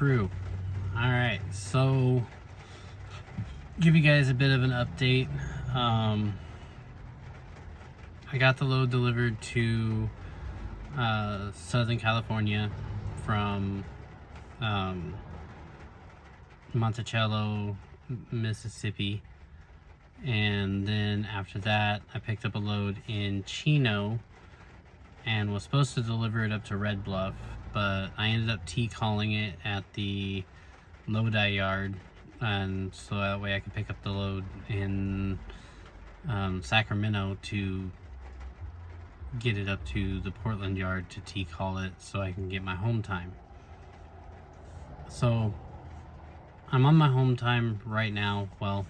crew. Alright, so give you guys a bit of an update. I got the load delivered to Southern California from Monticello, Mississippi, and then after that I picked up a load in Chino and was supposed to deliver it up to Red Bluff, but I ended up calling it at the Lodi yard, and so that way I could pick up the load in Sacramento to get it up to the Portland yard to call it so I can get my home time. So I'm on my home time right now. Well,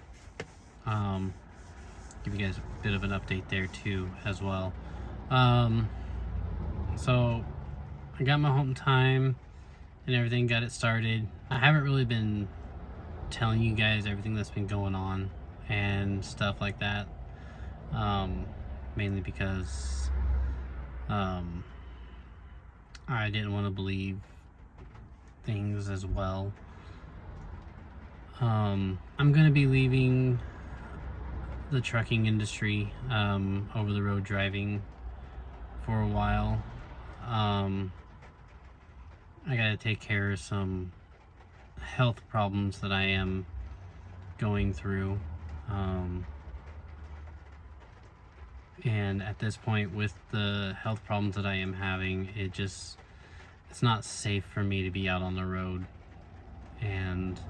give you guys a bit of an update there too as well. So I got my home time and everything, got it started. I haven't really been telling you guys everything that's been going on and stuff like that, mainly because I didn't want to believe things as well. I'm going to be leaving the trucking industry, over the road driving for a while. I gotta take care of some health problems that I am going through, and at this point with the health problems that I am having, it's not safe for me to be out on the road. And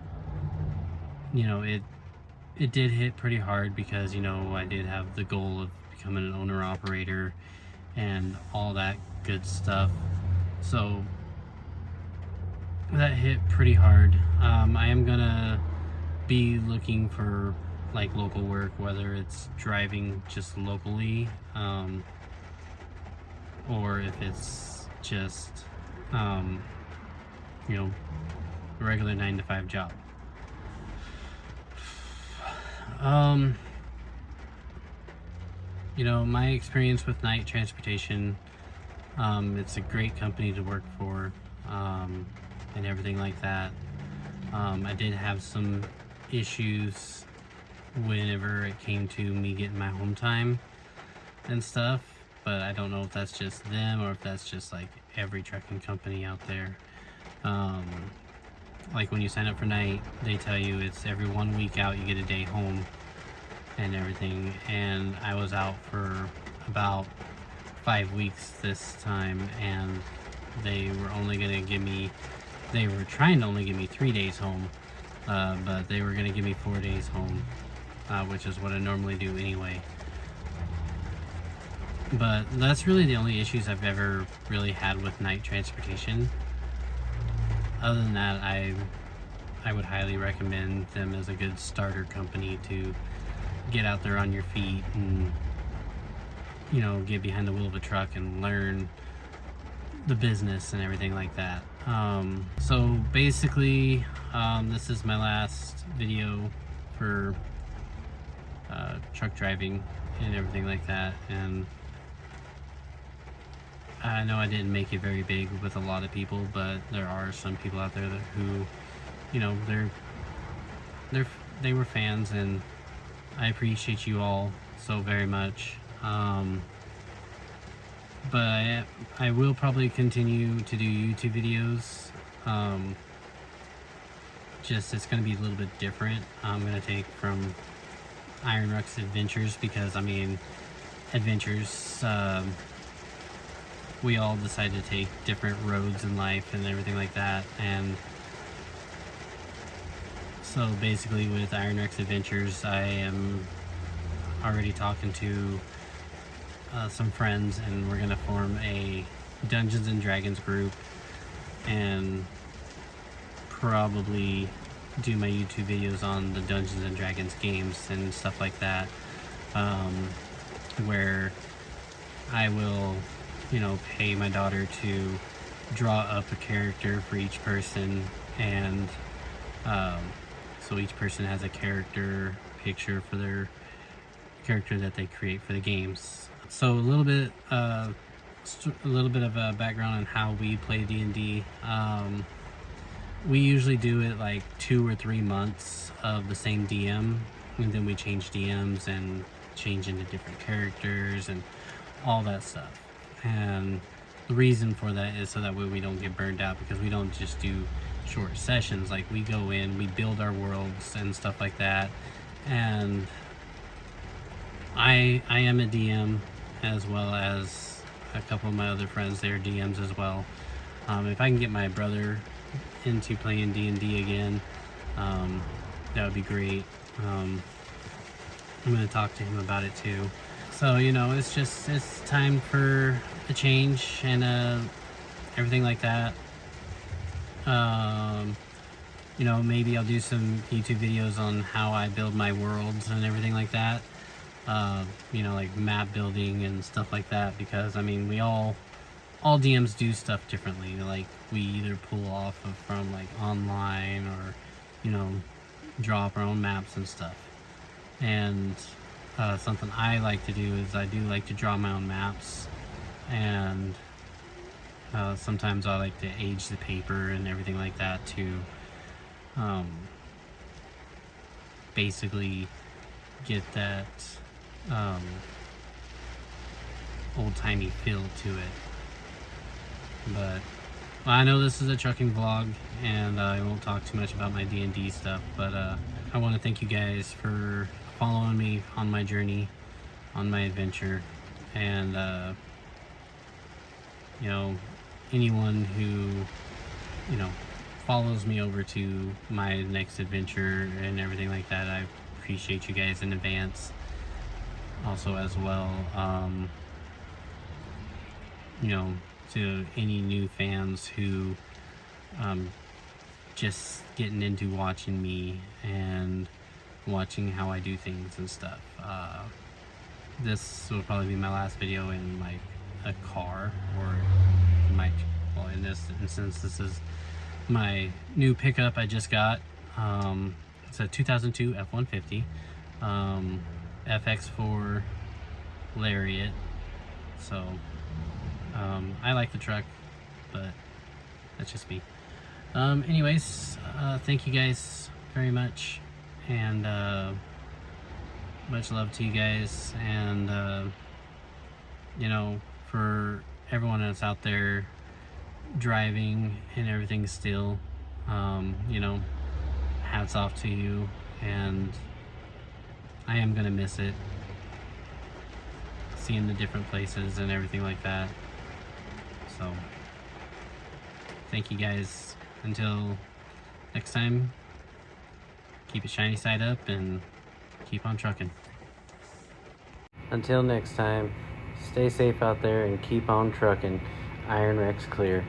you know, it did hit pretty hard because, you know, I did have the goal of becoming an owner operator and all that good stuff, so that hit pretty hard. I am gonna be looking for like local work, whether it's driving just locally, or if it's just you know, a regular 9-to-5 job. You know, my experience with night transportation, it's a great company to work for, and everything like that. I did have some issues whenever it came to me getting my home time and stuff, but I don't know if that's just them or if that's just like every trucking company out there. Like when you sign up for night, they tell you it's every 1 week out you get a day home and everything, and I was out for about 5 weeks this time, and they were trying to only give me 3 days home, but they were going to give me 4 days home, which is what I normally do anyway. But that's really the only issues I've ever really had with night transportation. Other than that, I would highly recommend them as a good starter company to get out there on your feet and, you know, get behind the wheel of a truck and learn the business and everything like that. So basically, this is my last video for truck driving and everything like that, and I know I didn't make it very big with a lot of people, but there are some people out there who, you know, they were fans, and I appreciate you all so very much. But I will probably continue to do YouTube videos. Just it's going to be a little bit different. I'm going to take from Ironrex Adventures, because I mean, adventures, we all decide to take different roads in life and everything like that, and so basically with Ironrex Adventures, I am already talking to some friends, and we're gonna form a Dungeons and Dragons group and probably do my YouTube videos on the Dungeons and Dragons games and stuff like that, where I will, you know, pay my daughter to draw up a character for each person, and so each person has a character picture for their character that they create for the games. So a little bit of a background on how we play D&D. we usually do it like 2 or 3 months of the same DM, and then we change DMs and change into different characters and all that stuff. And the reason for that is so that way we don't get burned out, because we don't just do short sessions. Like, we go in, we build our worlds and stuff like that. And I am a DM, as well as a couple of my other friends. They're DMs as well. If I can get my brother into playing D&D again, that would be great. I'm going to talk to him about it too. So, you know, it's time for a change and everything like that. You know, maybe I'll do some YouTube videos on how I build my worlds and everything like that. You know, like map building and stuff like that, because I mean, all DMs do stuff differently. Like, we either pull off of from like online, or, you know, draw up our own maps and stuff. And something I like to do is I do like to draw my own maps, and sometimes I like to age the paper and everything like that to basically get that old-timey feel to it. But I know this is a trucking vlog, and I won't talk too much about my D&D stuff, but I want to thank you guys for following me on my journey, on my adventure. And you know, anyone who, you know, follows me over to my next adventure and everything like that, I appreciate you guys in advance. Also, as well, you know, to any new fans who just getting into watching me and watching how I do things and stuff. This will probably be my last video in like a car, or well, in this instance, this is my new pickup I just got. It's a 2002 F-150 FX4 Lariat. So I like the truck, but that's just me. Anyways, thank you guys very much, and much love to you guys. And you know, for everyone that's out there driving and everything still, you know, hats off to you. And I am gonna miss it, seeing the different places and everything like that. So thank you guys. Until next time, keep it shiny side up and keep on trucking. Until next time, stay safe out there and keep on trucking. Ironrex clear.